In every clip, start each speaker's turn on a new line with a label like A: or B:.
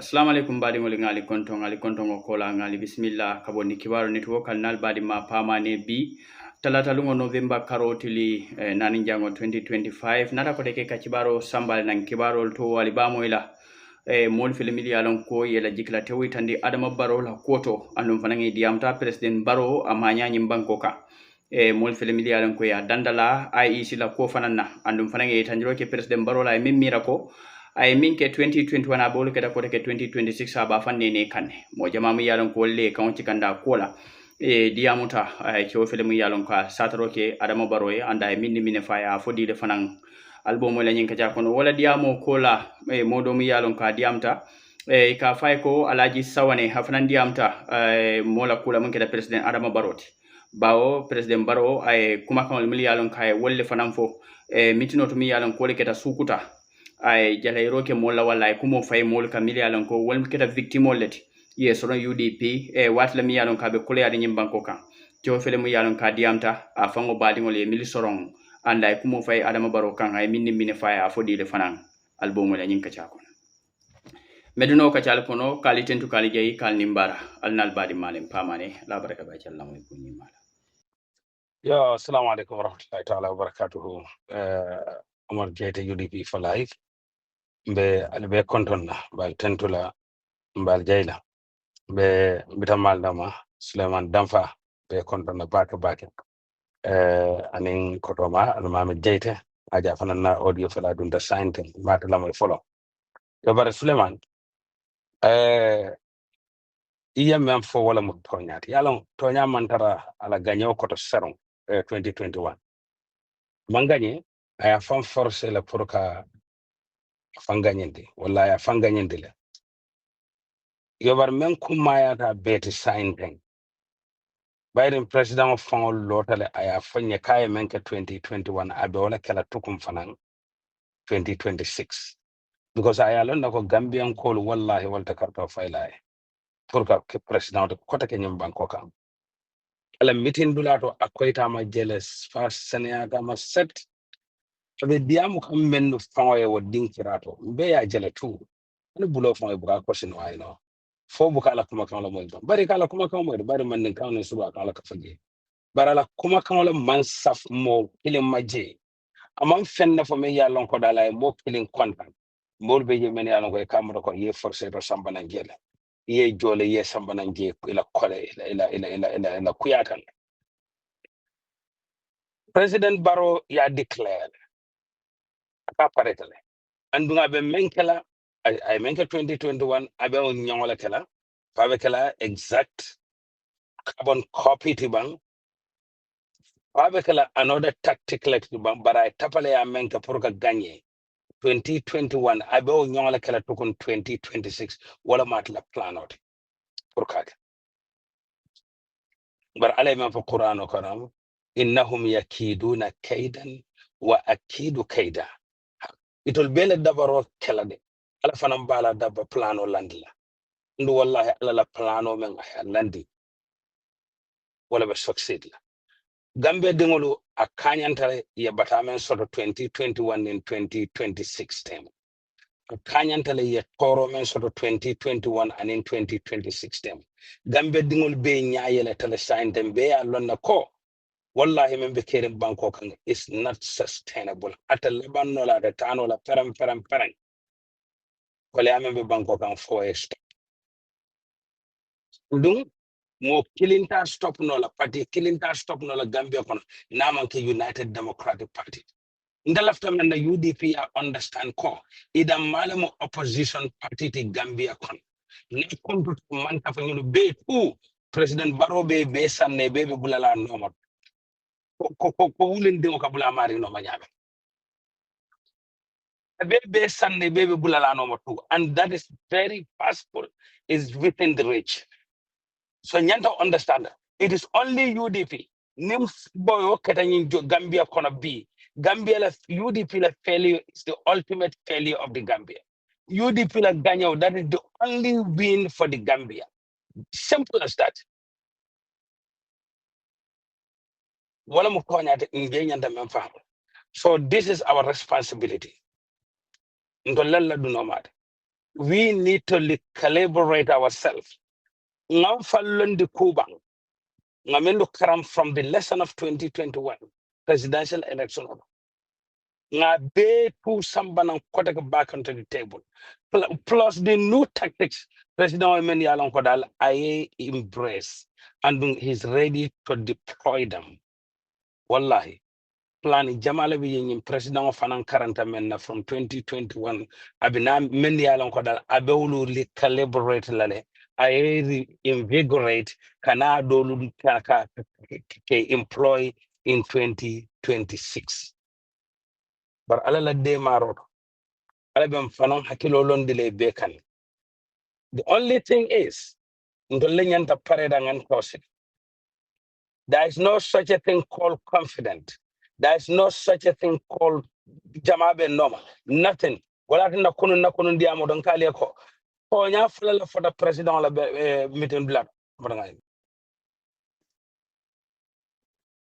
A: Assalamu alaikum badi ngoli ngali konton kola ngali bismillah kaboni kibaru network nal badi ma pama ne bi talata lungo November karotili nani jango 2025 nata ko deke kibaro sambal nan kibaro to wali bamo ila mon filimili alon ko yela jikla tewi tandi Adama Barrow la koto andum fanangi diamta President Barrow amanya nyimbanko ka mon filimili alon ko ya dandala IEC la ko fananna andum fanangi tanjiro ke President Barrow la mimira ko ay min ke 2021 abolu keta kote ke 2026 aba fanne ne kanne mo jama mi yalon ko le kaunti kanda kola diamuta ay ke ofele mi yalon ka sataro ke Adama Barrow anda ay min mine faya fodi le fanan album la nyin ka jakono wala diamo kola modo mi yalon ka diamta ka fay ko alaji sawane hafanan diamta mola kula mun keta president Adama Barrow bawo president Barrow ay kuma kan mi yalon ka wolle fanan fo mitino to mi yalon ko le keta sukuta ay jalairo ke molla wala ay kumo fay mol kamili alon ko wal keta victime leti yes ron UDP watla mi yalon ka be kole adi nyim banko kan to fele mu yalon ka diamta a fango badi ngol e mili soron anda ay kumo fay Adama Barrow kan ay minni mine fay a fodi le fanan album la nyin ka cha kon meduno ka chal kono kali tentu kali jey kal nimbara alnal badi malen pamane la baraka ba challa moy ko nyimala
B: Yo, assalamu alaikum warahmatullahi ta'ala wabarakatuhu. Omar Jete UDP for life. Be albe kontonna bal tentula bal jayla. Be bitamal dama Suleiman Damfa be kontonna baka. Aning kotoma almami Jete aja fanana audio fala dunda sainten mata lamoy follow. Yo bare Suleiman iya mem fo wala mu tonyati. Yalon tonya mantara ala ganyo koto serong 2021. Manganye aya fan force la pour ka fanganyende wala ya fanganyende le yobar men kumaya ta beti sign thing Biden president of fangol lotale aya fanya kay men ka 2021 abe wala kala tukum fanan 2026 because aya lon ko Gambian call wallahi walta karta fayla pour ka ke president ko ta kenyum banko kam ala meeting dulato akoyta ma jeles fast senata ma set be diamu kam men fangoye wo dinkirato be ya jele tu ani bulo fangoye buka question wa ino fo buka la kuma kan la mo bari kala kuma kan mo bari man nin kan suba kan la ka fage bara la kuma kan la man saf mo kilin maje amam fenne fo me ya lon ko dala mo kilin kontan mol be je men ya lon ko kamro ko ye forcer to sambana ngela ye jole ye sambana nge ila kole ila kuyatan President Barrow ya declare aka paretale andunga be menkela ay menke 2021 abe on nyangola kala fabe kala exact carbon copy tiban fabe kala another tactic like tiban bara tapale ya menke pour ka gagner 2021 abe on nyangola kala to kon 2026 wala mat la plan out pour ka bar alay man fa qur'an karam innahum yakiduna kaidan wa akidu kaida itol bele dabaro kala de ala fanam bala dabba plano landla ndu wallahi ala la plano men landi wala be succeed la Gambia dingolu a kanyantare ye batamen soto 2021 and 2026 tem a kanyantale ye toro men soto 2021 and in 2026 tem Gambia dingol be nyaayele tele sign dem be ya lonna ko wallahi men be kere banko kan is not sustainable at lebanno la de tano la peram wala amen be banko kan fo ndum mo kilinta stop no la party kilinta stop no la Gambia kono naman ke United Democratic Party ndalafta men na UDP I understand ko idam malamo opposition party ti Gambia kono ni kontu man ta fa ñu be tout President Barrow be sanne be bulala no ko wulen de ko bula mari no manyame be sanne be bulala no tout and that is very possible is within the reach. So Nyanta understand it is only UDP. Nim boyo ketanyin Gambia gonna be. Gambia la UDP la failure is the ultimate failure of the Gambia. UDP la ganyo, that is the only win for the Gambia. Simple as that. Wala mukonya te ingenya memfa. So this is our responsibility. Ndolala do no matter. we need to calibrate ourselves. Ngam fallon di kubang. Ngamendo karam from the lesson of 2021 presidential election. Nga be pu sambanang kotek back onto the table. Plus the new tactics President Emeni Alon Kodal I embrace and he's ready to deploy them. Wallahi. Plan Jamala being president of Fanan Karanta Menna from 2021. Abina Meni Alon Kodal Abeulu calibrate lale. I invigorate Kanado employ in 2026. But ala de marot. Ala bem fanon hakilo londile bekan. The only thing is, ndolenya pareda ngan tosit. There is no such a thing called confident. There is no such a thing called jamabe noma. Nothing. Wala na kunu ndiamo don kali ko. Ko nya fulala for the president la meeting blood.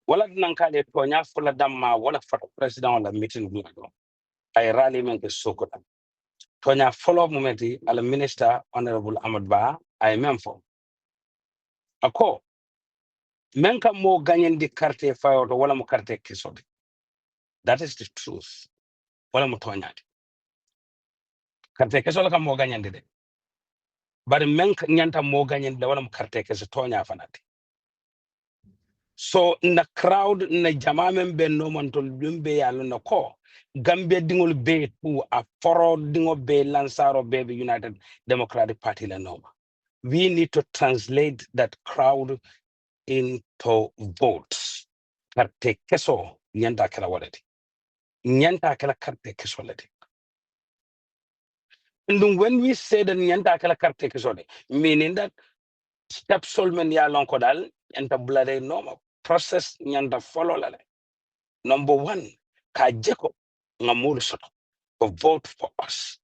B: Wala nan kali ko nya fulala damma wala for the president la meeting blood. I rally men ke sokola. Tonya follow momenti ala minister honorable Ahmad Ba I memfo. Ako menka mo ganyen di carte fayoto wala mo carte kisode. That is the truth. Wala mo tonyati. Carte kisole kam mo ganyen de. But menka nyanta mo ganyen de wala mo carte kiso tonya fanati. So in the crowd na jamamen be no man to lumbe yalo na ko. Gambia dingol be tu a foro dingo be lansaro be United Democratic Party la noma. We need to translate that crowd into votes. Carte keso nyanta kala waleti. Nyanta kala carte keso leti. And when we say that nyanta kala carte keso leti, meaning that step solmen ya lon kodal enta blade normal process nyanta follow lale. Number one, kajeko ngamulu soto to vote for us.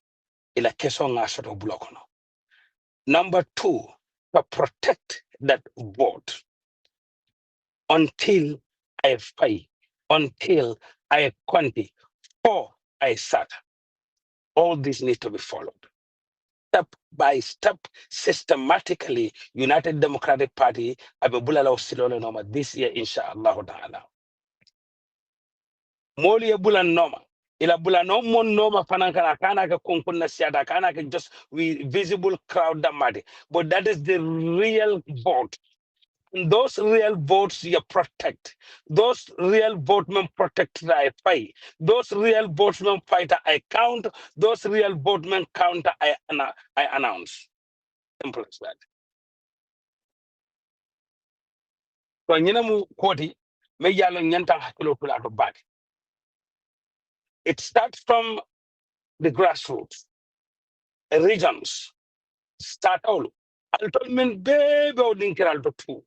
B: Ila keso nga soto blokono. Number two, to protect that vote until I fight, until I quanti, or I sat. All this needs to be followed. Step by step, systematically, United Democratic Party, Abebula Silolo Noma, this year, inshallah ta'ala. Moli Bula Noma. Ila bula no mon noma fanankana kana ka kunkuna siada kana ka just we visible crowd damadi. But that is the real vote. Those real votes you protect. Those real votemen protect I fight. Those real votemen fighter I count. Those real votemen counter I announce. Simple as that. So nyinamu koti me yalo nyanta hakilo kula to back. It starts from the grassroots, regions, start all. Altomen bebe odinkira alto tu.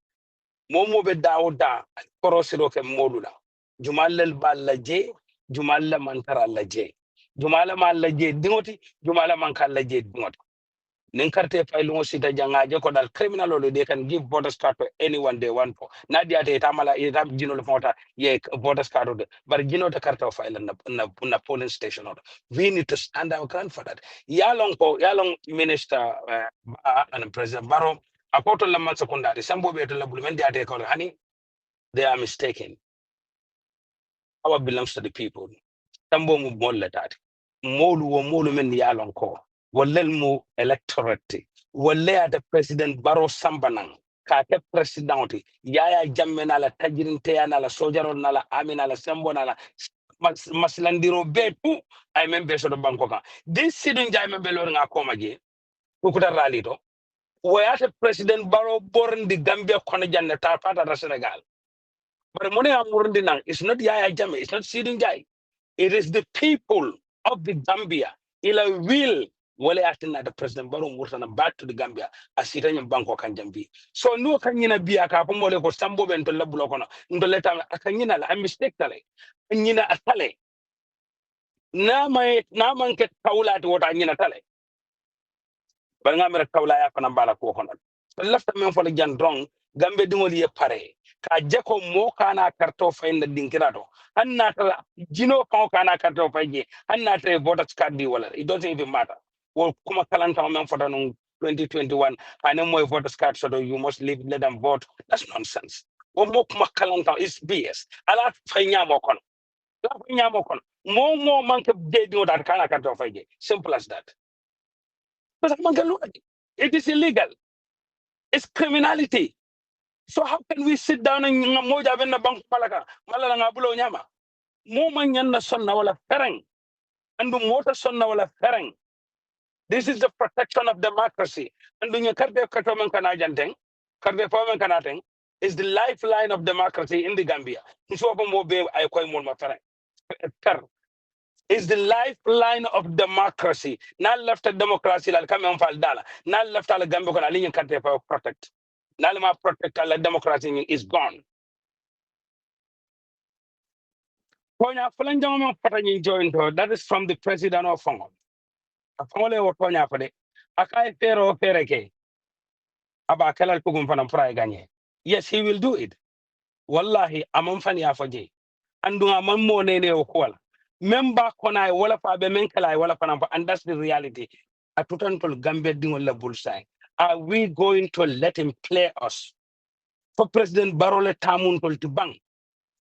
B: Momo be daoda korosiro ke modula. Jumalel balaje, jumala mantara laje. Jumala ma laje dingoti, jumala manka laje dingoti. Ninkarte failungo sita jangaje ko dal criminal law they can give voters card to anyone they want for. Nadia te tamala itam jino le fonta ye voters card but jino the card of file na polling station order. We need to stand our ground for that. Yalong minister and President Barrow akoto la man secondary sambo be to la bulmendi ate ko hani they are mistaken. Power belongs to the people. Sambo mu molle that. Molu men yalong ko. Walel mu electorate. Wale the President Barrow Sambanang. Kake presidenti. Yaya jammena la tajirinte na la sojaro na la army na la sembo na la maslandiro betu. I membe so the bankoka. This sidun jai membe lor nga koma je. Ukuta rally to. Wayate President Barrow born the Gambia kono janne ta pata da Senegal. But money amurundi nang. It's not Yaya Jammeh. It's not sidun jai. It is the people of the Gambia. Ila will wale atina the President Barrow murtana back to the Gambia asita nyam banko kanjambi. So no kanyina biya ka pomole ko sambo bento labulo kono. Ndoleta akanyina la mistake tale. Nyina atale. Na man ke tawla to wota nyina tale. Bar nga mere tawla ya kono bala ko kono. Lafta men fo le jandrong Gambe dingoli ye pare. Ka jako mo kana karto fayna dinkirato. Anna tala jino kan kana karto faye. Anna tre voters card di wala. It doesn't even matter. Well, kuma kalanta men for 2021, and then more voters card, so you must leave, let them vote. That's nonsense. One more kuma kalanta is BS. A lot of more man they do that kind of cut. Simple as that. But it is illegal. It's criminality. So how can we sit down and moja venda bank palaka malala ngabulo nyama? Mo man yanda sonna wala fereng. Andu mota sonna wala fereng. This is the protection of democracy. And when you karbe katomen kana janteng, karbe pamen kana teng, is the lifeline of democracy in the Gambia. So mo be ay koy mon ma fereng. Is the lifeline of democracy. Not left a democracy like come on Faldala. Not left a Gambia can align country for protect. Nalima protect la democracy is gone. That is from the president of Fongo. Afongole o Tonya Fade. Akai Fero Fereke. Aba Kalal Pugum Fanam Fry Ganye. Yes, he will do it. Wallahi, amam fani afaje. Andu amam mo nene okwala. Member kona wala fa be menkala wala fa and that's the reality. Atutantul Gambia dingola bullseye. Are we going to let him play us? For President Barrow le tamun tol bang.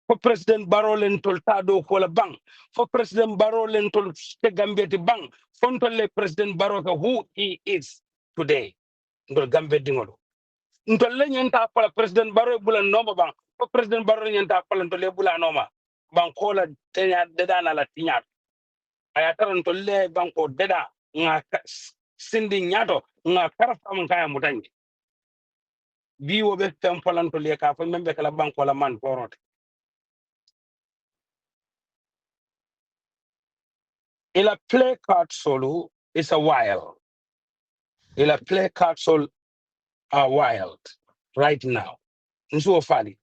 B: For President Barrow le tol tado kola bang. For President Barrow le tol Gambia ti bang. Fontole President Barrow who he is today. Ndol Gambia dingolo. Ntolle nyanta pala President Barrow bula noma bang. For President Barrow nyanta pala ntolle bula noma. Bankola tenya deda na la tinyat. Ayatara ntolle banko deda nga sindi nyato nga karafa mkaya mutangi. Bi wobe tempola ntolle ka fa membe kala banko la man porot. Ila play card solo is a wild. Ila play card solo are wild right now. Nso fali.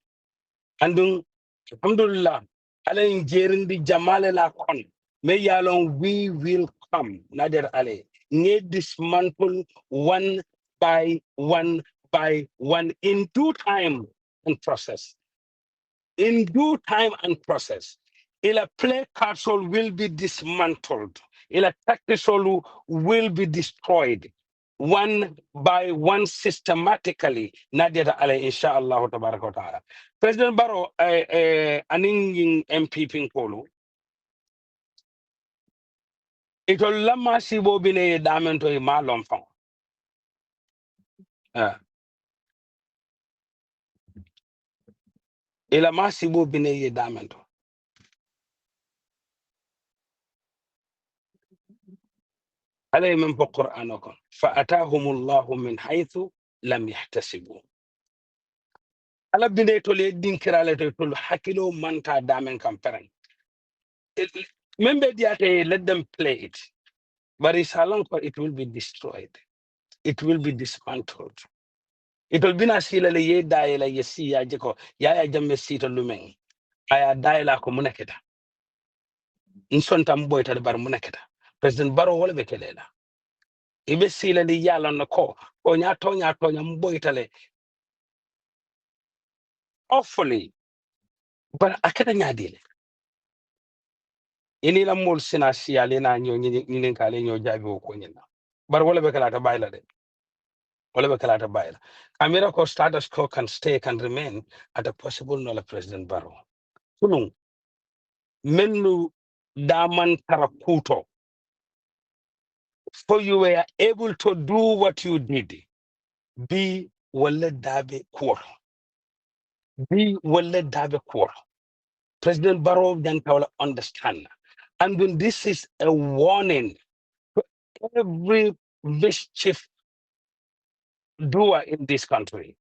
B: Andung alhamdulillah alain jerin di jamale la kon. Me yalong we will come. Nader ale. Need dismantle one by one by one in due time and process. In due time and process. Ila play castle will be dismantled. Ila tactical will be destroyed. One by one systematically. Nadia Ale inshallah ta'ala. President Barrow aning MPP Polo. Ito lama sibo bine damento e malom fang. Ila masibo bine ye damento. عليه من بقرآنكم فأتاهم الله من حيث لم يحتسبوا على بنيتو لي دين كرالة تقول حكيلو من تا دامن كامبرن من بدياتي let them play it but it's how long it will be destroyed it will be dismantled it will be na sila le ye dae la yesi ya jeko ya jamme sito lumen aya dae la ko munaketa nsonta mboyta de bar munaketa President Barrow wala bekelela ibe sila li yala na ko o nya mboytale awfully but akata nyadile ini la mol sina siale na nyo nyinin kale nyo jabi ko nyina bar wala be kala ta bayla de wala be kala ta bayla amira ko status quo can stay can remain at a possible no President Barrow kunun menu daman tarakuto for you were able to do what you did be wala dabe ko be wala dabe ko President Barrow then will understand. And when this is a warning to every mischief doer in this country.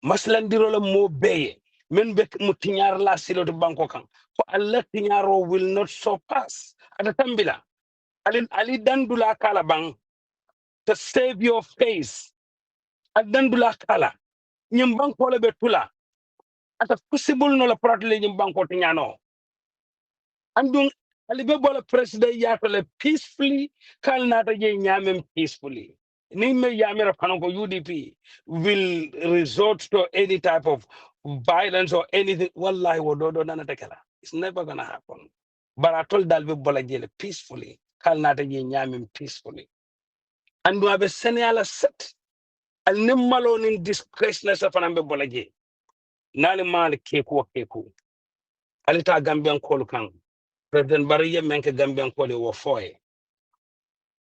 B: Maslan dirola mo beye. Men bek mutinyar la silo de banko kan. For Allah tinyaro will not surpass. At tambila. Ali dandula kala bang to save your face. At dandula kala. Nyimbanko le betula. At a possible no la pratle nyimbanko tinyano. Andung alibebola president yatole peacefully kalnata je nyamem peacefully nimme yamira panoko UDP will resort to any type of violence or anything wallahi wododo nana tekela it's never gonna happen but I told dalbe bola jele peacefully kalnata je nyamim peacefully andu abe seneala set al nimmalo nin disgraceness afanambe bolaje nali mal keku alita gambian kolu kan President Barrow yemen ke gambian kolu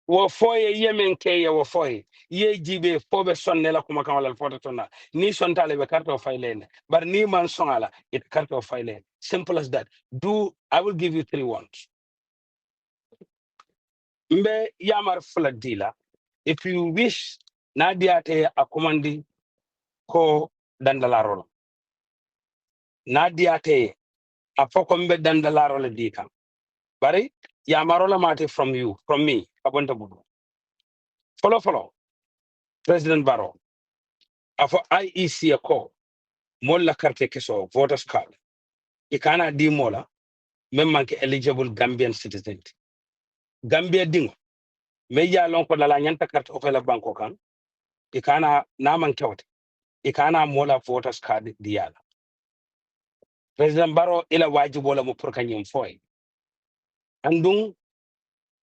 B: wo foye yemen ke wo foye ye jibe fobe sonne la kuma kan wala foto tonna ni sontale be karto faylene bar ni man songala it karto faylene simple as that. I will give you 3 words mbe yamar fula dila if you wish nadiate akumandi ko dandalarolo nadiate afoko mbe dandalarolo dika bari yamarola mate from me abonta budu follow President Barrow afo IEC ko molla carte keso voters card ikana di mola même manque eligible Gambian citizen Gambia dingo me ya lon ko la nyanta carte o fela banko kan ikana naman kewte ikana mola voters card diyala President Barrow ila wajibo la mo pour kanyum foy andung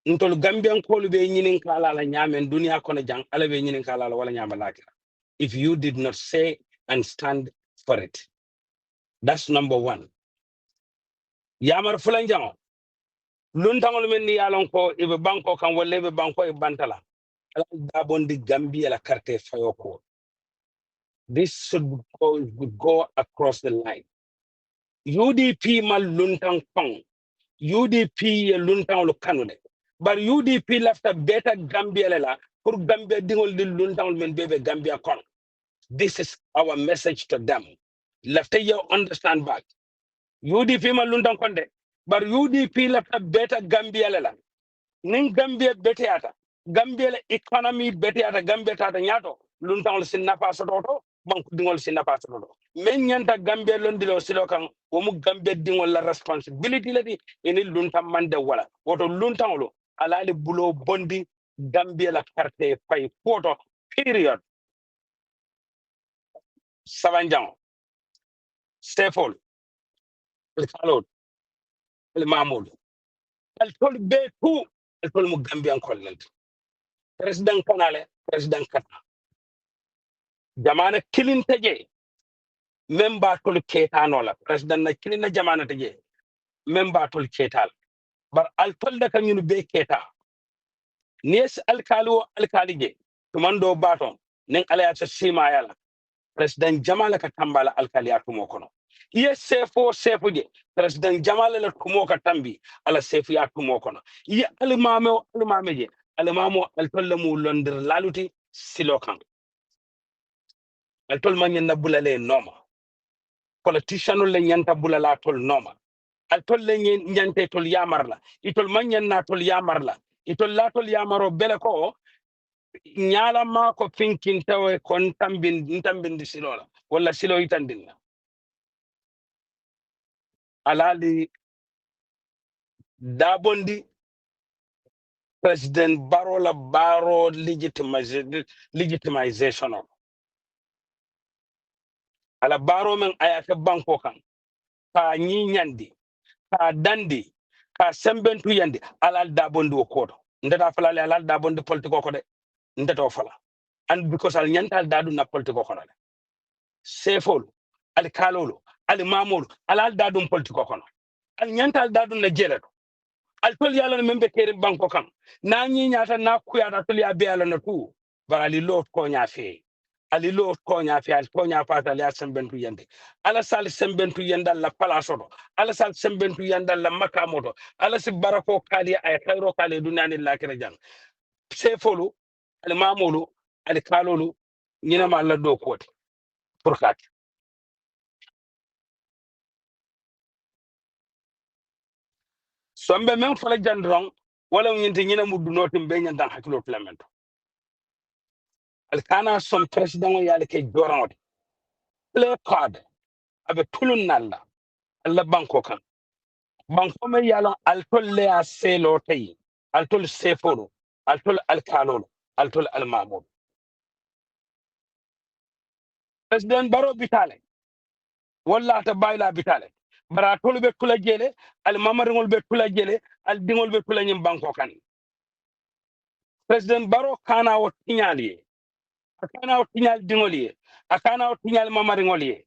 B: ntol Gambian ko be nyinin kala la nyamen dunia kono jang ala be nyinin kala la wala nyama lakira if you did not say and stand for it. That's number 1. Yamar fulanjang luntangol men ni yalon ko ibe banko kan wolle be banko e bantala ala dabondi Gambia la carte fayoko. This would go across the line. UDP mal luntang pong UDP luntang lo kanune but UDP left a better Gambia lela pour Gambia dingol di luntang men bebe Gambia kon. This is our message to them. Left you understand back. UDP ma luntang konde but UDP left a better Gambia lela nin Gambia beteata Gambia la economy beteata Gambia tata nyato luntang sinna paso toto banku dingol sinna paso toto men nyanta Gambia londilo silo kan wo mu Gambia dingol la responsibility lati eni luntam mande wala woto luntang lo alali bulo bondi Gambia la carte fay photo period sabanjang stefol el kalot el mamul el tol be tout el tol mu Gambian kollant president kanale president kata jamana kilin taje memba tol ketanola president na kilin na jamana taje memba tol ketal bar al tol da kanyun be keta nes alkalije tumando baton nen ala ta sima yala president jamala ka tambala alkaliya tumo kono ye sefo je president jamala la tumo ka tambi ala sefu ya tumo kono ye almame je almamo altollamu londir laluti silokan altol manyen na bulale noma politician le nyanta bulala tol noma altol le nyante tol yamarla itol manyen na tol yamarla itol la tol yamaro bele ko nyala ma ko finkin tawe kon tambin di silola wala silo itandinna alali dabondi President Barrow la Barrow legitimization of ala Barrow men ayata banko kan ka nyandi ka dandi ka sembentu yandi alal dabondi o kodo ndata falale alal dabondi politiko ko de ndata fala and because al nyantal dadu na politiko ko de sefol al kalolo al mamolo alal dadu politiko ko al nyantal dadu na jeleto al tol yalla membe kere banko kan na nyi nyata na kuyata tol ya be yalla na tu barali lot ko nya fe ali lot ko nya fe al ko nya fata ya sembentu yende ala sal sembentu yenda la palasoto ala sal sembentu yenda la makamoto ala si barako kali ay khayro kali dunani la kere jang sefolu al mamulu al kalolu nyina ma la do koti pour kat sombe men fala jandron wala nyinti nyina mudu notim be nyandan hakilo plemento alkana som president yale ke joranode le card abe tulun nalla alla banko kan banko me yalo altol le a selo tay altol seforo altol alkalolo altol almamud president Barrow bitale walla ta bayla bitale bara tol be tula jele al mamarngol be tula jele al dingol be tula nyim banko kan President Barrow kana o tinyali akana o tinyal dingoli akana o tinyal mamari ngoli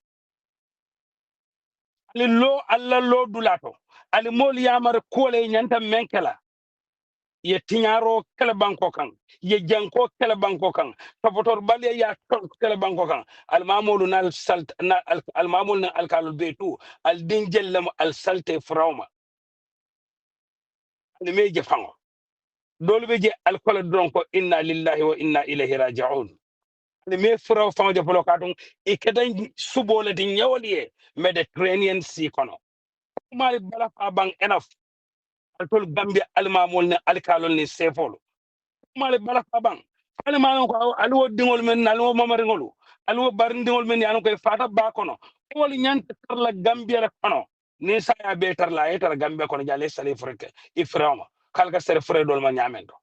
B: ali lo alla lo dulato ali mol yamar kole nyanta menkela ye tinyaro kala banko kan ye janko kala banko kan topotor balya ya kala banko kan al mamulu nal salt na al mamul na al kalul betu al dinjel al salte frawma al meje fango dolu be je al kola donko inna lillahi wa inna ilayhi raji'un al me fraw fango je polokatun e kedan subole din nyawliye Mediterranean Sea kono mali bala fa bang enough al tol gambia al mamul na al kalul ni sefolo mali bala fa bang ale ma ko alwo dingol men alwo mamari ngolu alwo bar dingol men yanu koy fata ba kono wol nyanta tar la gambia la kono ni sa ya betar la etar gambia kono jale sale freke iframa kalga sere fre dol ma nyamendo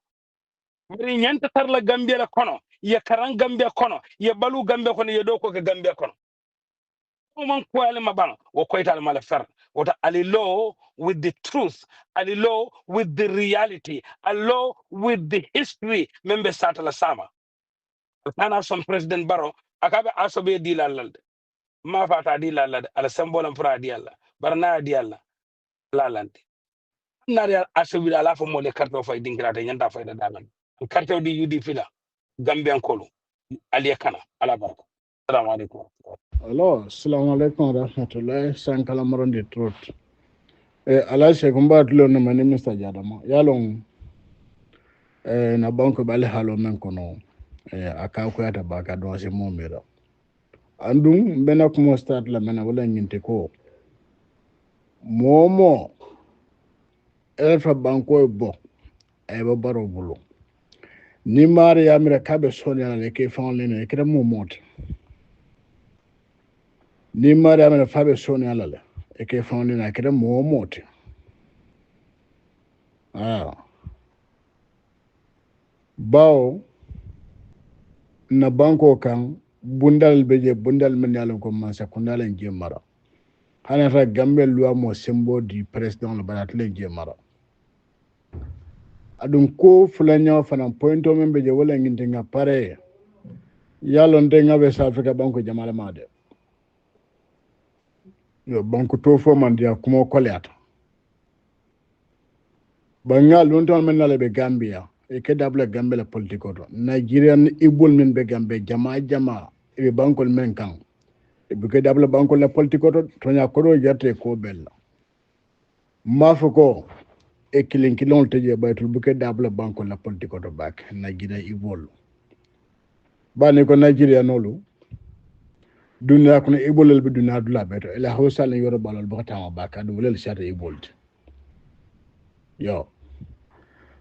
B: bari nyanta tar la gambia la kono ye karan gambia kono ye balu gambia kono ye do ko ke gambia kono man ko ale mabang wo koytal mala fer wota ali law with the truth ali law with the reality ali law with the history membe satala sama kana som President Barrow akabe asobe di lalde ma fata di lalde ala sembolam fra di alla barna di alla lalante nari asobe ala fo mole karto fay dingrate nyanda fay da dalan karto di UDP la gambian kolu ali kana ala barko assalamu alaikum.
C: Hello, assalamu alaikum rahmatullahi sankala marondi trot. Ala shekumba tulo na mani Mr. Jadama. Yalong na banko bale halo men kono akako yata baka do se momira. Andum bena kumo start la mena wala nyinte ko. Momo elfa banko bo ba baro bulo. Ni mari amira kabe sonya le ke fanle ne kre momote. Ni mari amira fabe sonya la e ke fanle na kre momote. Bao na banko kan bundal beje bundal men yalon ko man sakundal en jemara hana ra gambel loi mo sembo di president le baratle jemara adun ko fulanya fana pointo men beje wala nginte nga pare yalon de nga West Africa banko jamala made yo banko to fo man dia kuma koleata bangal non ton men nale be Gambia e ke dable Gambia la politiko to Nigerian ibol men be Gambia jama e bankol men kan e be ke dable bankol la politiko to nya ko do jarte ko bella mafoko e kilon teje baytul be ke dable bankol la politiko to bak Nigeria ibol bani ko Nigeria nolu dunya ko ibol be dunya dula beto ela hosal yoro balol ba tama bak adu lel sharte ibol yo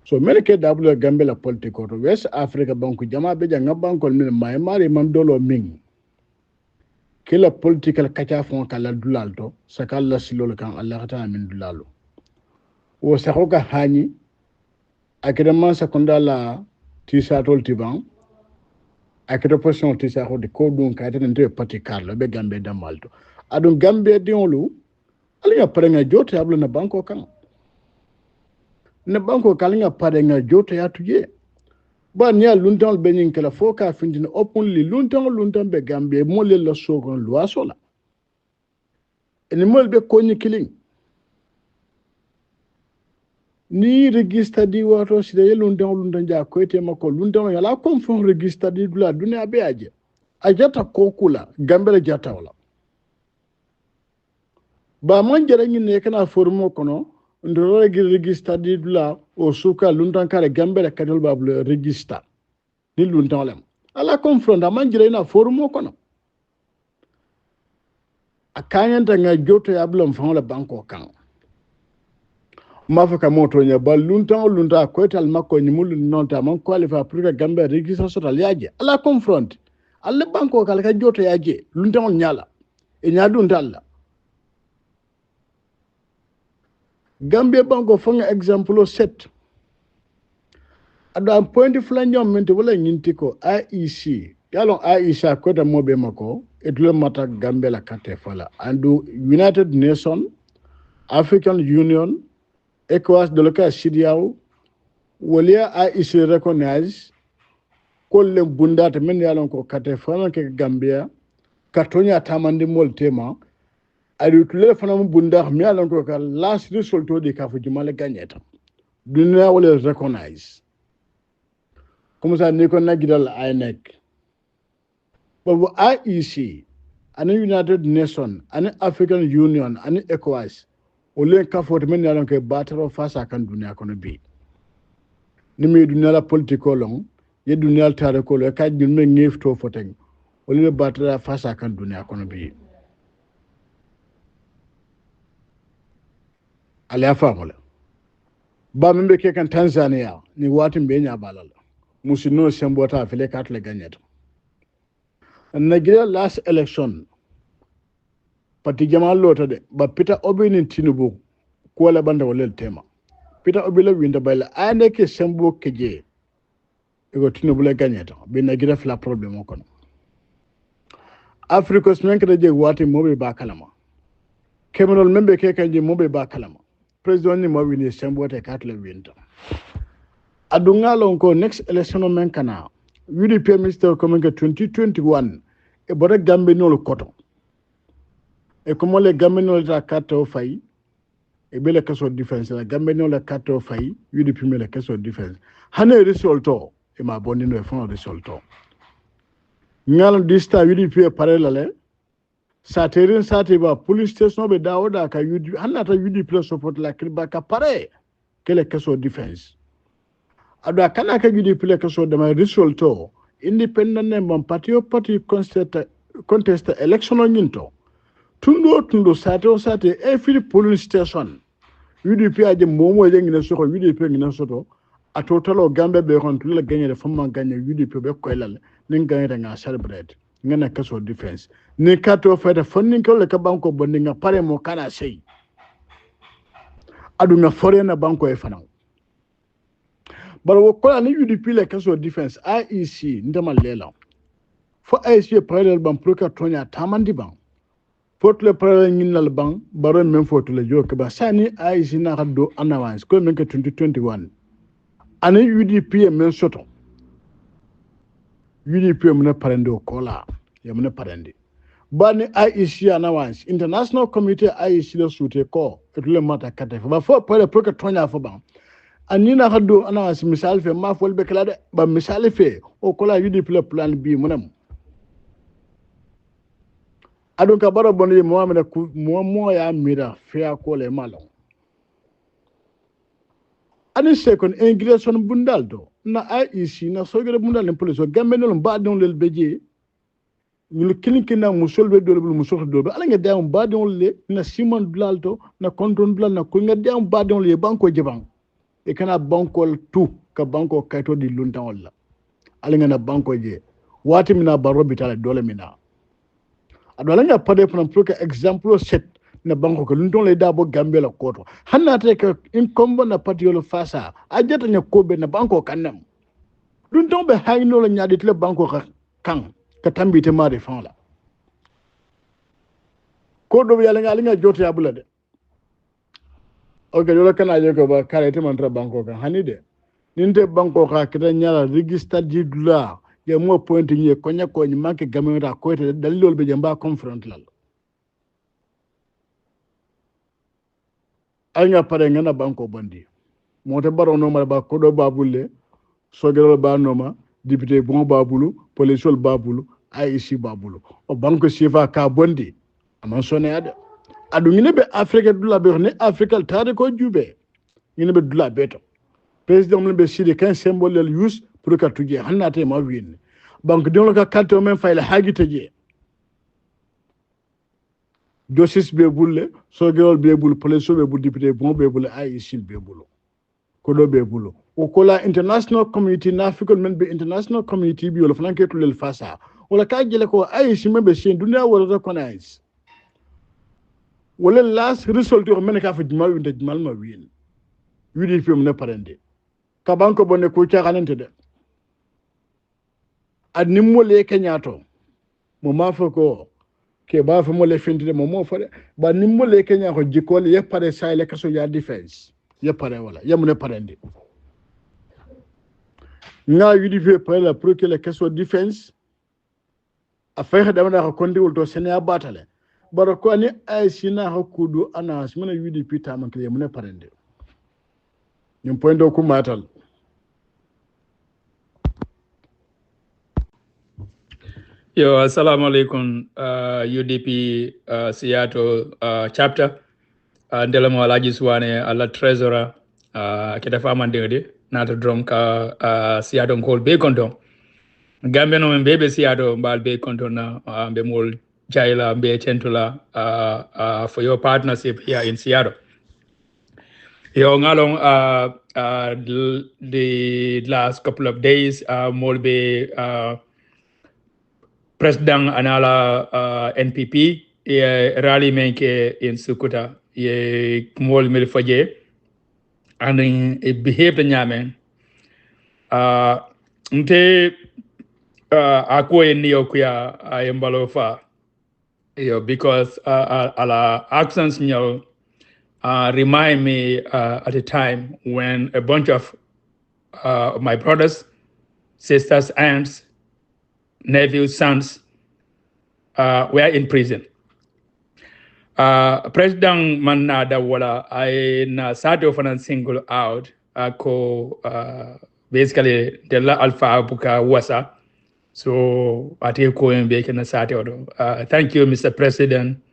C: so meleke dablo Gambia la politiko to West Africa banku jama be janga bankol min may mari mam dolo ming kila political kacha fon kala dulalto sakalla silol kan Allah ta min dulalo o sahoka hani akede man sekonda la tisa tol tiban akede position tisa ko de ko dun ka tan de parti karlo be Gambia damalto adun Gambia diolu aliya prenga jote ablo na banko kan ne banko kalinga pare nga joto ya tuje ba nya luntan be nyin kala foka findina openly luntan be Gambia mo le la sogon loi sola ene mol be konni killing ni register di wato si de luntan ja ko ete mako luntan ya la confirm register di dula dunia be aje ajata kokula Gambia jata wala ba man jere nyin ne kana formo kono ndoro register di dula o suka luntan kare Gambia kadol babul register ni luntan lem ala confront man jere na formo kono akanyanta nga joto ya blom fon la banko kan mafaka moto nya ba luntan ko tal makko ni mul non ta man qualify pour que Gambia register sotal yaje ala confront alla banko kala ka joto yaje luntan nyala e nyadun dalla Gambia banko fonga example 7 ada point flanjom mente wala nyinti ko IEC yalon IEC ko da mobe mako etule mata Gambia la kate fala andu United Nation African Union ECOWAS de loka CEDEAO wolia a isi recognize kolle bundata men yalon ko kate fana ke Gambia katonya tamandi mol tema adu tule fana bunda mi yalon ko ka last result di ka fu jumale gagneta dunia wala recognize comme ça ni ko nagidal INEC babu IEC ani United Nation ani African Union ani ECOWAS ole ka fo men yalon ko bataro face à kan dunia kono bi ni mi dunia la politiko long ye dunia tare ko le ka jun me ngef to foteng ole batara face à kan dunia kono bi ala famola ba membe ke kan Tanzania ni watin be nya balala musino sembota fele katle gagnet Nigeria last election pati jamal lota de ba Peter Obi ni Tinubu ko la banda wala tema Peter Obi la winda bayla ane ke sembo keje ego Tinubu la gagnet be Nigeria fla problem ko Africa smenk de je wati mobe ba kalama Cameroon membe ke kan je mobe ba kalama president ni mo wini sembota katle winda adunga lonko next election men kana UDP minister coming 2021 e bore gambe no koto e comme le gambe no ta kato fay e bele kaso defense la gambe no la kato fay UDP me la kaso defense hane resulto e ma bonni no e fon resulto ngal dista UDP parallele saterin sate ba police station be dawoda ka UDP hanata UDP support la kriba ka pare kele kaso defense ada kana ka gidi pile ka so dama resulto independent member party contest election on nyinto tundo sate every polling station UDP aje momo je ngina soko UDP ngina soto a totalo gambe be kon tula gagner de fama gagner UDP be ko elal nin gagner nga celebrate ngana ka so defense ni kato fete funding ko le ka banko bonni nga pare mo kana sey adu nga forena banko e fanaw but we call an UDP like kaso defense IEC ndama lela for IEC parallel ban proka tonya tamandi ban fotle parallel nginal ban baron men fotle joke ba sani IEC na haddo announcement ko men ke 2021 ani UDP men soto UDP men parende kola ya men parende bani IEC announcement international committee IEC le soute ko etle mata kate ba fo parallel proka tonya fo ban anina haddo ana misal fe ma fol be kala de ba misal fe o kola UDP le plan B munam adon ka baro bonde Mohamed ku mo ya mira fe akole malo ani second ingression bundaldo na IEC na sogere bundal ne police gambe no ba don le beje ñu kinkina musol be do le musol do ala nga dem ba don le na simon blalto na control blal na ko nga dem ba don le banko jebang e kana bankol tu ka banko kayto di lunta wala ala ngana banko je wati mina baro bitala dole mina adola nga pade pour que exemple set na banko ko lunton le dabo gambe la koto hanna te ka incombe na patiolo fasa ajata nya kobe na banko kanam lunton be hayno la nyaadi le banko kan ka tambite ma de fan la ko do yalla nga joto yabula de okay yola kana je ko ba karete mantra banko kan hanide ninte banko ka kita nyala register di dollar ya mo point ni ko nya ko ni manke gamera ko te dalilol be jamba confront lal anya pare ngana banko bandi mote baro no ma ba ko do babulle sogero ba no ma député bon babulu police babulu IEC babulu o banko sifa ka bondi aman sone ada adu ngine be Afrique dula be ne Afrique tare ko jube ngine be dula beto président mo be sidi kan symbole le use pour ka tuje hannate ma win banque de ka kanto men fayla hagite je justice be bulle so gol be bul police be bul député bon be bul IEC be bul ko do be bul o ko la international community na African men be international community bi wala flanke to le fasa wala ka jele ko IEC men be sen dunia wala recognize wala last result yo men ka fa dimal winde dimal ma win widi fi mun parende ka banko bonne ko ci xanante de ad nim mo le kenyato mo ma fa ko ke ba fa mo le fintide mo fa de ba nim mo le kenya ko jikol ye pare say le kaso ya defense ye pare wala ye mun parende nga UDP pala pour que la question defense a fexe dama na ko kondi wol to senya batale baro ko ni ay sina hakudu ana simana UDP taman kle mun parende ñum pondo ku matal
D: Yo, assalamu alaikum, UDP Seattle chapter. Ndelamo alaji suwane ala treasurer kita fama ndede nata drum ka Seattle call be konton. Gambe no mbebe Seattle mbal be konton na mbe mol jaila mbe chentula for your partnership here in Seattle. Yo ngalong the last couple of days mol be President anala NPP ye rally menke in Sukuta ye mol mil faje and it behaved nyame nte akwo en yo kuya ayembalo fa yo because ala actions nyo remind me at a time when a bunch of my brothers, sisters, aunts, nephews, sons were in prison. President Manada Wala, I na Sato Fanan single out, basically the La Alpha Buka Wasa. So I take Koen Bacon Sato. Thank you, Mr. President,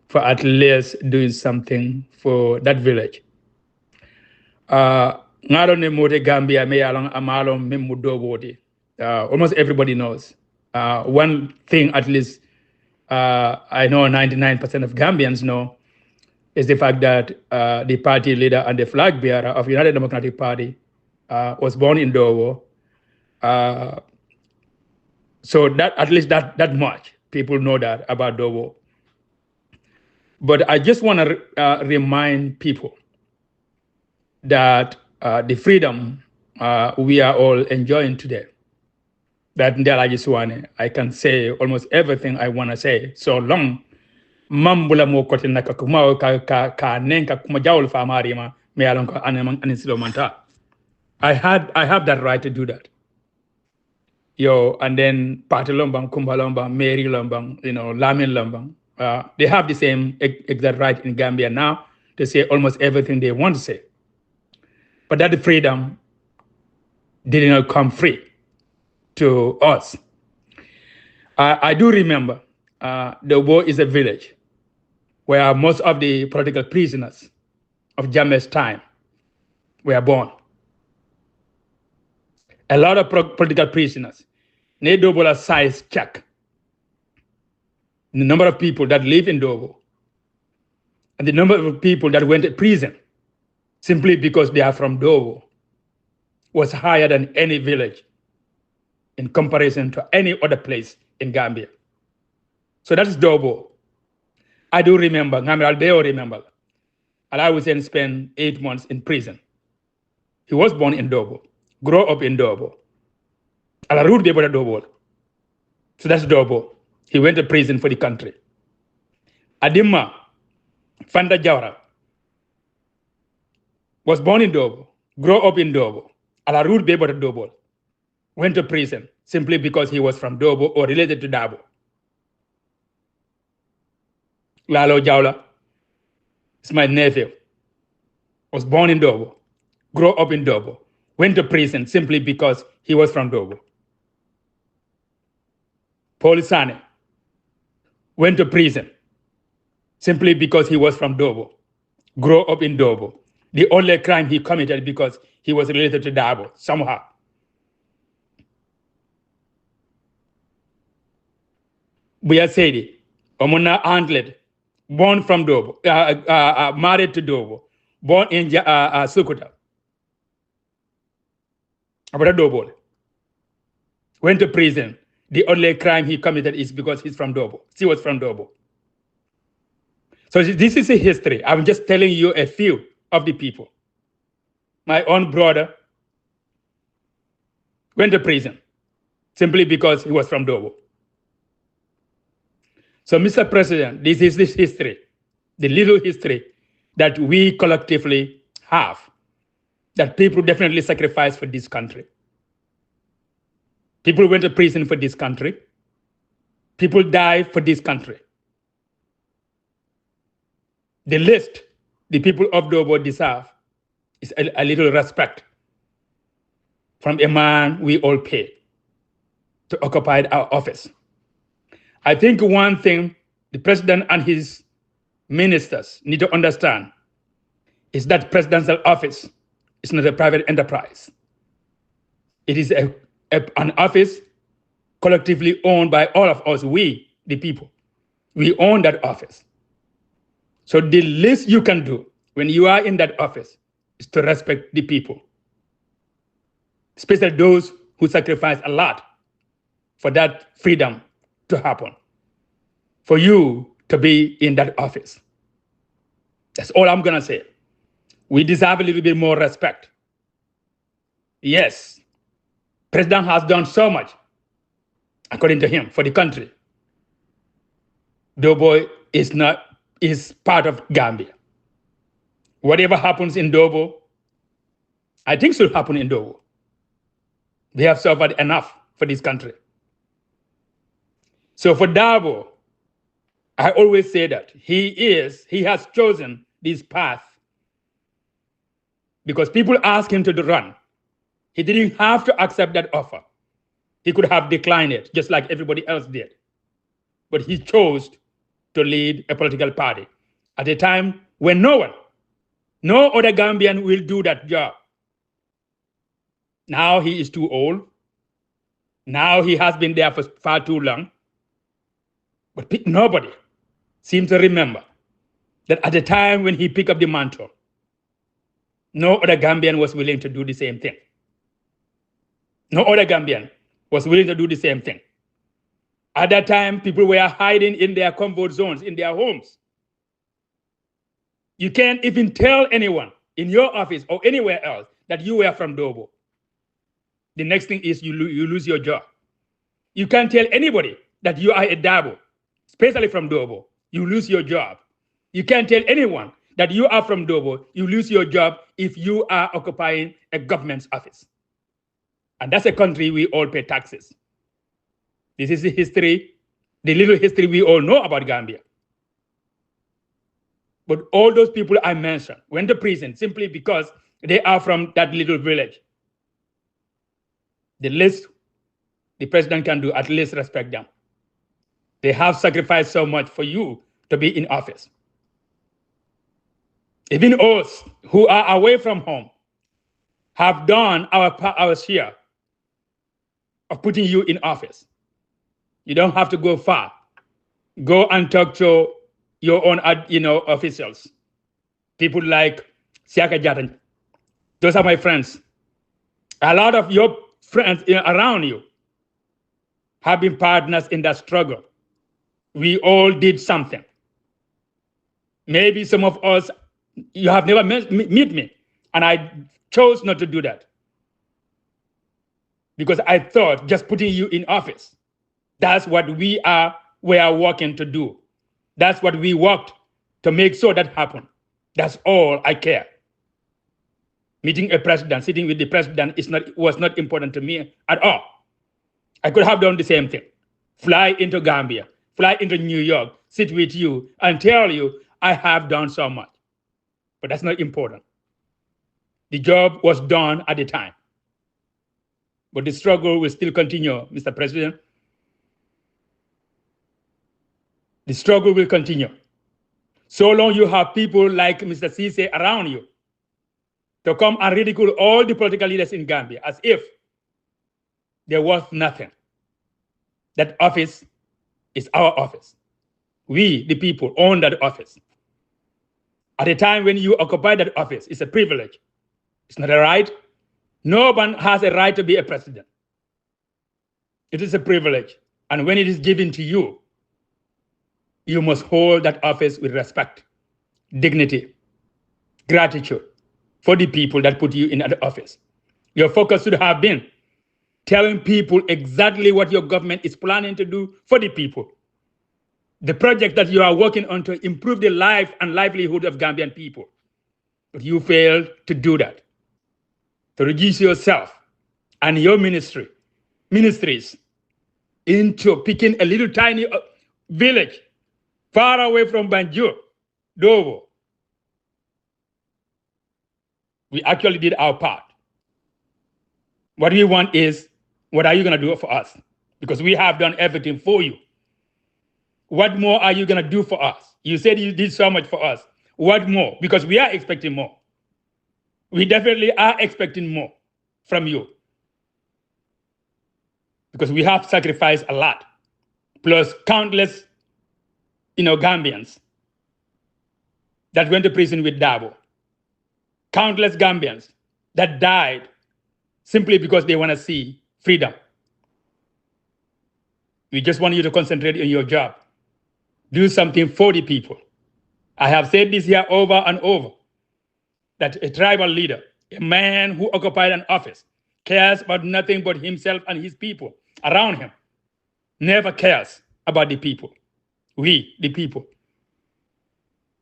D: for at least doing something for that village. Ngaro ne mote Gambia me along amalong me mudo body. Almost everybody knows. One thing at least I know 99% of Gambians know is the fact that the party leader and the flag bearer of United Democratic Party was born in Dowo. So that at least that much people know that about Dowo. But I just want to remind people that the freedom we are all enjoying today, that I can say almost everything I want to say so long mambula mo kote naka kuma ka nenka kuma jawul fa marima me alon ko anisilo manta. I have that right to do that. Yo, and then Party Lombang, Kumba Lombang, Mary Lombang, Lamin Lombang, they have the same exact right in Gambia now to say almost everything they want to say. But that freedom did not come free to us. I do remember the war is a village where most of the political prisoners of Jammeh's time were born. A lot of political prisoners. Need double a size check. The number of people that live in Dobo and the number of people that went to prison simply because they are from Dobo was higher than any village in comparison to any other place in Gambia. So that's Dobo. I do remember, Ngamir Albeo remember, Alaa Hussein spent 8 months in prison. He was born in Dobo, grew up in Dobo. Alaroot Debo Dobo. So that's Dobo. He went to prison for the country. Adima Fanda Jawara was born in Dobo, grew up in Dobo. Alaroot Debo Dobo went to prison simply because he was from Dobo or related to Darboe. Lalo Jawla is my nephew. Was born in Dobo, grew up in Dobo, went to prison simply because he was from Dobo. Paul Sane went to prison simply because he was from Dobo, grew up in Dobo. The only crime he committed because he was related to Darboe somehow. Buya Sedi, Omuna Antlet, born from Dobo, married to Dobo, born in Sukuta. About Dobo. Went to prison. The only crime he committed is because he's from Dobo. She was from Dobo. So this is a history. I'm just telling you a few of the people. My own brother went to prison simply because he was from Dobo. So, Mr. President, this is this history, the little history that we collectively have, that people definitely sacrifice for this country. People went to prison for this country. People died for this country. The least the people of Darboe deserve is a little respect from a man we all paid to occupy our office. I think one thing the president and his ministers need to understand is that presidential office is not a private enterprise. It is an office collectively owned by all of us, we, the people. We own that office. So the least you can do when you are in that office is to respect the people, especially those who sacrifice a lot for that freedom to happen, for you to be in that office. That's all I'm gonna say. We deserve a little bit more respect. Yes, President has done so much, according to him, for the country. Darboe is part of Gambia. Whatever happens in Darboe, I think should happen in Darboe. They have suffered enough for this country. So for Darboe, I always say that he has chosen this path because people asked him to run. He didn't have to accept that offer. He could have declined it, just like everybody else did. But he chose to lead a political party at a time when no other Gambian will do that job. Now he is too old. Now he has been there for far too long. But nobody seems to remember that at the time when he picked up the mantle, no other Gambian was willing to do the same thing. No other Gambian was willing to do the same thing. At that time, people were hiding in their comfort zones, in their homes. You can't even tell anyone in your office or anywhere else that you were from Darboe. The next thing is you lose your job. You can't tell anybody that you are a Darboe, especially from Darboe. You lose your job. You can't tell anyone that you are from Darboe. You lose your job if you are occupying a government's office. And that's a country we all pay taxes. This is the history, the little history we all know about Gambia. But all those people I mentioned went to prison simply because they are from that little village. The least the president can do, at least respect them. They have sacrificed so much for you to be in office. Even us who are away from home have done our share of putting you in office. You don't have to go far. Go and talk to your own, officials. People like Siaka Jatan. Those are my friends. A lot of your friends around you have been partners in that struggle. We all did something. Maybe some of us, you have never met me, and I chose not to do that. Because I thought just putting you in office, that's what we are working to do. That's what we worked to make sure that happened. That's all I care. Meeting a president, sitting with the president was not important to me at all. I could have done the same thing. Fly into Gambia, fly into New York, sit with you and tell you I have done so much. But that's not important. The job was done at the time. But the struggle will still continue, Mr. President. The struggle will continue. So long you have people like Mr. Cisse around you to come and ridicule all the political leaders in Gambia as if they're worth nothing. That office is our office. We, the people, own that office. At a time when you occupy that office, it's a privilege. It's not a right. No one has a right to be a president. It is a privilege. And when it is given to you, you must hold that office with respect, dignity, gratitude for the people that put you in that office. Your focus should have been telling people exactly what your government is planning to do for the people. The project that you are working on to improve the life and livelihood of Gambian people. But you failed to do that. To reduce yourself and your ministry ministries into picking a little tiny village far away from Banjul, Darboe. We actually did our part. What we want is, what are you going to do for us? Because we have done everything for you. What more are you going to do for us? You said you did so much for us. What more? Because we are expecting more. We definitely are expecting more from you. Because we have sacrificed a lot, plus countless, Gambians that went to prison with Darboe. Countless Gambians that died simply because they want to see freedom. We just want you to concentrate on your job. Do something for the people. I have said this here over and over, that a tribal leader, a man who occupied an office, cares about nothing but himself and his people around him, never cares about the people. We, the people.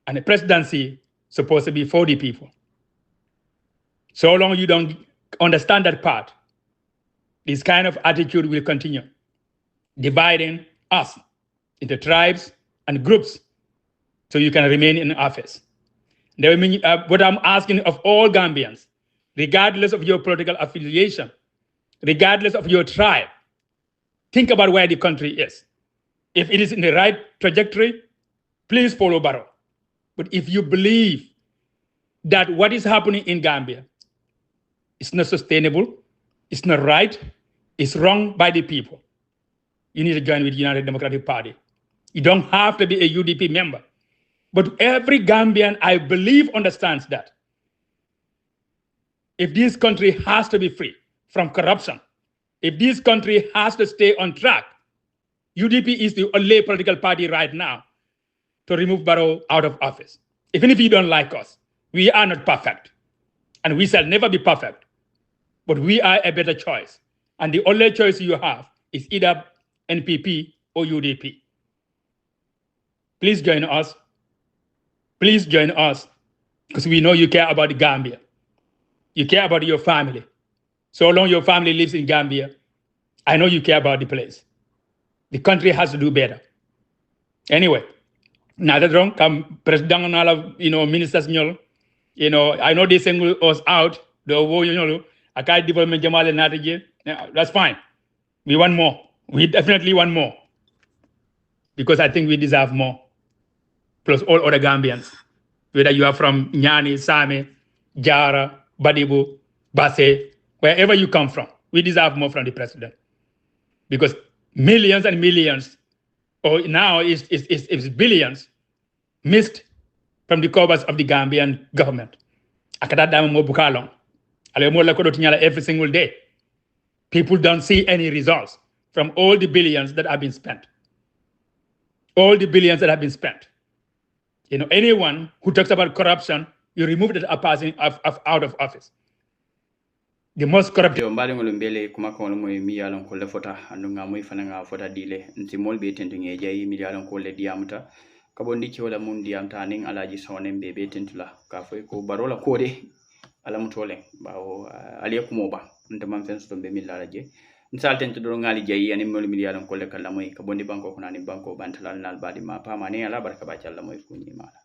D: And the presidency is supposed to be for the people. So long you don't understand that part, this kind of attitude will continue, dividing us into tribes and groups so you can remain in office. What I'm asking of all Gambians, regardless of your political affiliation, regardless of your tribe, think about where the country is. If it is in the right trajectory, please follow Barrow. But if you believe that what is happening in Gambia is not sustainable, it's not right, it's wrong by the people, you need to join with the United Democratic Party. You don't have to be a UDP member. But every Gambian, I believe, understands that if this country has to be free from corruption, if this country has to stay on track, UDP is the only political party right now to remove Barrow out of office. Even if you don't like us, we are not perfect. And we shall never be perfect. But we are a better choice. And the only choice you have is either NPP or UDP. Please join us. Please join us, because we know you care about the Gambia. You care about your family. So long your family lives in Gambia, I know you care about the place. The country has to do better. Anyway, now that's wrong. President and all of ministers, I know they single us out. That's fine. We want more. We definitely want more, because I think we deserve more. Plus all other Gambians, whether you are from Nyani, Same, Jara, Badibu, Basse, wherever you come from, we deserve more from the president. Because millions and millions, or now is billions, missed from the covers of the Gambian government. Every single day. People don't see any results from all the billions that have been spent. All the billions that have been spent. Anyone who talks about corruption, you remove that person out of office. The most corrupt.
A: Mbali mbele kumaka wano moy mi yalon ko le fota andunga moy fananga fota dile nti molbe tendunge jayi mi yalon ko le diamta kabondi ci wala mun diamta ning alaji sonen bebe tentula ka foy ko barola kode ala mutole bawo aliyekumo ba ndam fen so be mi laraje nsalten to do ngali jayi ani mol mi yalon ko le kala moy kabondi banko kunani banko bantalal nal badi ma pama ne ala barka ba ci Allah moy funyi mala